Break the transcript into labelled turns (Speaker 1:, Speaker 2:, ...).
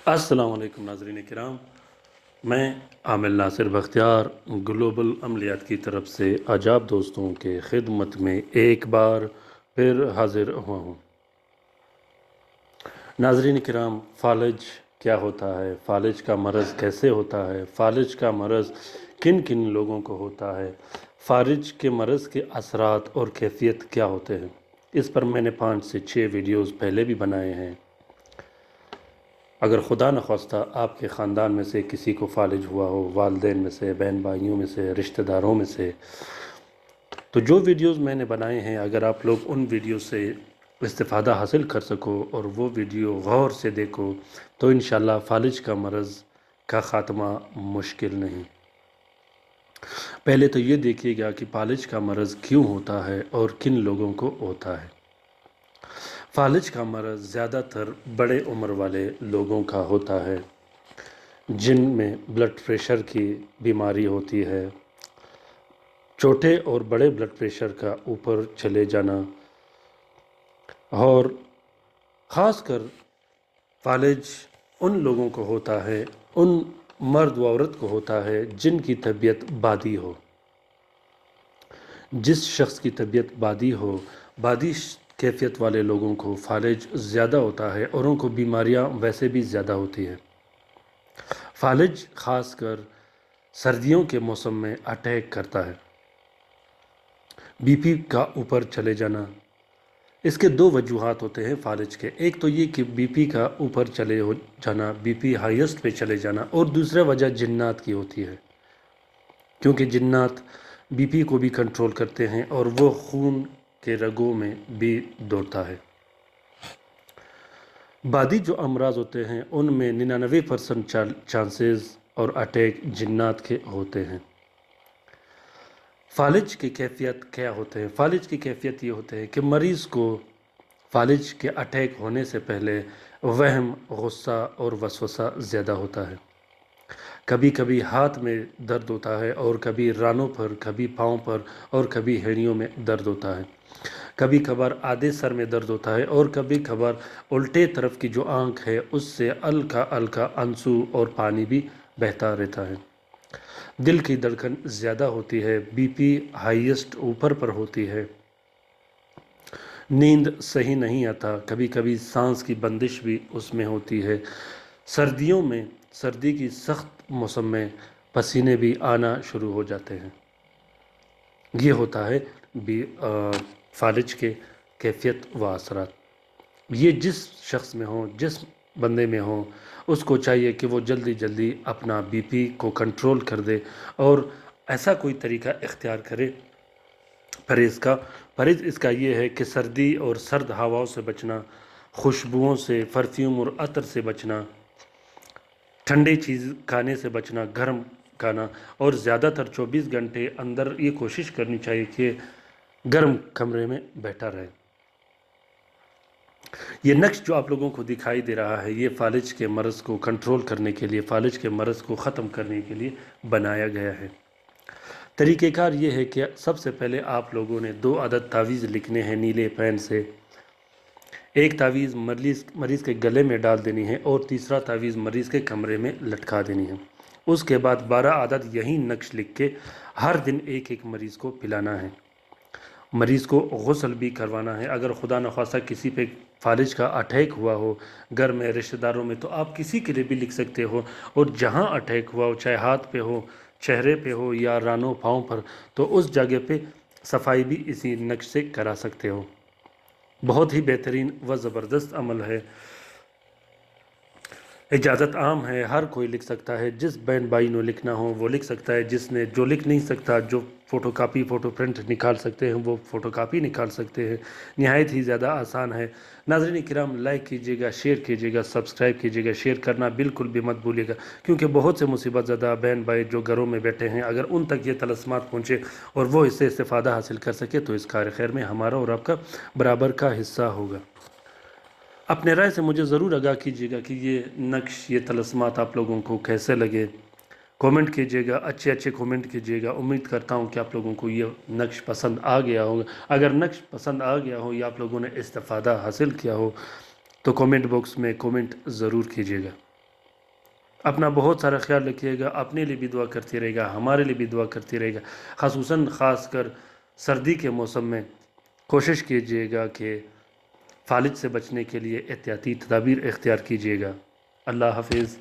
Speaker 1: अस्सलाम वालेकुम नाज़रीन किराम। मैं आमिर नासिर बख्तियार ग्लोबल अमलियात की तरफ से आज आप दोस्तों के खिदमत में एक बार फिर हाजिर हुआ हूँ। नाज़रीन किराम, फ़ालिज क्या होता है, फ़ालिज का मरज़ कैसे होता है, फ़ालिज का मरज़ किन किन लोगों को होता है, फ़ालिज के मरज़ के असरात और कैफियत क्या होते हैं, इस पर मैंने 5 से 6 वीडियोज़ पहले भी बनाए हैं। अगर खुदा न ख्वास्ता आपके ख़ानदान में से किसी को फ़ालिज हुआ हो, वालिदैन में से, बहन भाइयों में से, रिश्तेदारों में से, तो जो वीडियोस मैंने बनाए हैं, अगर आप लोग उन वीडियो से इस्तिफ़ादा हासिल कर सको और वो वीडियो गौर से देखो, तो इंशाअल्लाह फ़ालिज का मरज़ का ख़ात्मा मुश्किल नहीं। पहले तो ये देखिएगा कि फ़ालिज का मरज़ क्यों होता है और किन लोगों को होता है। फ़ालिज का मरज़ ज़्यादातर बड़े उम्र वाले लोगों का होता है, जिनमें ब्लड प्रेशर की बीमारी होती है, छोटे और बड़े ब्लड प्रेशर का ऊपर चले जाना, और ख़ासकर फ़ालिज उन लोगों को होता है, उन मर्द व औरत को होता है जिनकी तबीयत बादी हो। जिस शख्स की तबीयत बादी हो, बादी कैफियत वाले लोगों को फ़ालिज ज़्यादा होता है और उनको बीमारियां वैसे भी ज़्यादा होती हैं। फ़ालिज ख़ासकर सर्दियों के मौसम में अटैक करता है, बीपी का ऊपर चले जाना। इसके 2 वजूहात होते हैं फ़ालिज के। एक तो ये कि बीपी का ऊपर चले हो जाना, बीपी हाईएस्ट पे चले जाना, और दूसरा वजह जिन्नात की होती है, क्योंकि जिन्नात बीपी को भी कंट्रोल करते हैं और वो खून के रगों में भी दौड़ता है। बादी जो अमराज होते हैं उनमें 99% चांसेस और अटैक जिन्नात के होते हैं। फ़ालिज की कैफियत क्या होते हैं? फ़ालिज की कैफियत ये होते हैं कि मरीज़ को फ़ालिज के अटैक होने से पहले वहम, गुस्सा और वसवसा ज़्यादा होता है। कभी कभी हाथ में दर्द होता है और कभी रानों पर, कभी पाँव पर और कभी हेड़ियों में दर्द होता है। कभी कभार आधे सर में दर्द होता है और कभी कभार उल्टे तरफ की जो आँख है उससे हल्का हल्का आंसू और पानी भी बहता रहता है। दिल की धड़कन ज़्यादा होती है, बीपी हाईएस्ट ऊपर पर होती है, नींद सही नहीं आता, कभी कभी सांस की बंदिश भी उसमें होती है। सर्दियों में, सर्दी की सख्त मौसम में पसीने भी आना शुरू हो जाते हैं। ये होता है फ़ालिज के कैफियत व असरात। ये जिस शख्स में हो, जिस बंदे में हो, उसको चाहिए कि वो जल्दी जल्दी अपना बीपी को कंट्रोल कर दे और ऐसा कोई तरीका इख्तियार करे परहेज़ का। परहेज़ इसका ये है कि सर्दी और सर्द हवाओं से बचना, खुशबुओं से, परफ्यूम और अतर से बचना, ठंडी चीज़ खाने से बचना, गर्म खाना, और ज़्यादातर 24 घंटे अंदर ये कोशिश करनी चाहिए कि गर्म कमरे में बैठा रहे। ये नक्श जो आप लोगों को दिखाई दे रहा है, ये फ़ालिज के मरज़ को कंट्रोल करने के लिए, फ़ालिज के मरज़ को ख़त्म करने के लिए बनाया गया है। तरीक़ेकार ये है कि सबसे पहले आप लोगों ने 2 अदद तावीज़ लिखने हैं नीले पेन से। एक तावीज़ मरीज़ के गले में डाल देनी है और तीसरा तावीज़ मरीज़ के कमरे में लटका देनी है। उसके बाद 12 अदद यही नक्श लिख के हर दिन एक एक मरीज़ को पिलाना है। मरीज़ को गुस्ल भी करवाना है। अगर खुदा न ख़ास्ता किसी पे फ़ालिज का अटैक हुआ हो घर में, रिश्तेदारों में, तो आप किसी के लिए भी लिख सकते हो, और जहाँ अटैक हुआ हो, चाहे हाथ पे हो, चेहरे पे हो या रानों पाँव पर, तो उस जगह पे सफाई भी इसी नक्श से करा सकते हो। बहुत ही बेहतरीन व ज़बरदस्त अमल है। इजाज़त आम है, हर कोई लिख सकता है। जिस बहन भाई ने लिखना हो वो लिख सकता है, जिसने जो लिख नहीं सकता, जो फ़ोटोकॉपी फ़ोटो प्रिंट निकाल सकते हैं वो फ़ोटोकॉपी निकाल सकते हैं। नहायत ही ज़्यादा आसान है। नाज़रीन किराम, लाइक कीजिएगा, शेयर कीजिएगा, सब्सक्राइब कीजिएगा। शेयर करना बिल्कुल भी मत भूलिएगा, क्योंकि बहुत से मुसीबत ज़्यादा बहन भाई जो घरों में बैठे हैं, अगर उन तक ये तलस्मात पहुँचे और वो इससे इस्तिफ़ादा हासिल कर सके तो इस कार खैर में हमारा और आपका बराबर का हिस्सा होगा। अपने राय से मुझे ज़रूर आगाह कीजिएगा कि ये नक्श, ये तलस्मात आप लोगों को कैसे लगे। कमेंट कीजिएगा, अच्छे अच्छे कमेंट कीजिएगा। उम्मीद करता हूँ कि आप लोगों को ये नक्श पसंद आ गया होगा। अगर नक्श पसंद आ गया हो या आप लोगों ने इस्तिफ़ादा हासिल किया हो तो कमेंट बॉक्स में कमेंट ज़रूर कीजिएगा। اپنا بہت سارا خیال رکھیے گا، اپنے لیے بھی دعا کرتے رہے گا، ہمارے لیے بھی دعا کرتے رہے گا، خاص کر سردی کے موسم میں کوشش کیجیے گا کہ فالج سے بچنے کے لیے احتیاطی تدابیر اختیار کیجیے گا۔ اللہ حافظ۔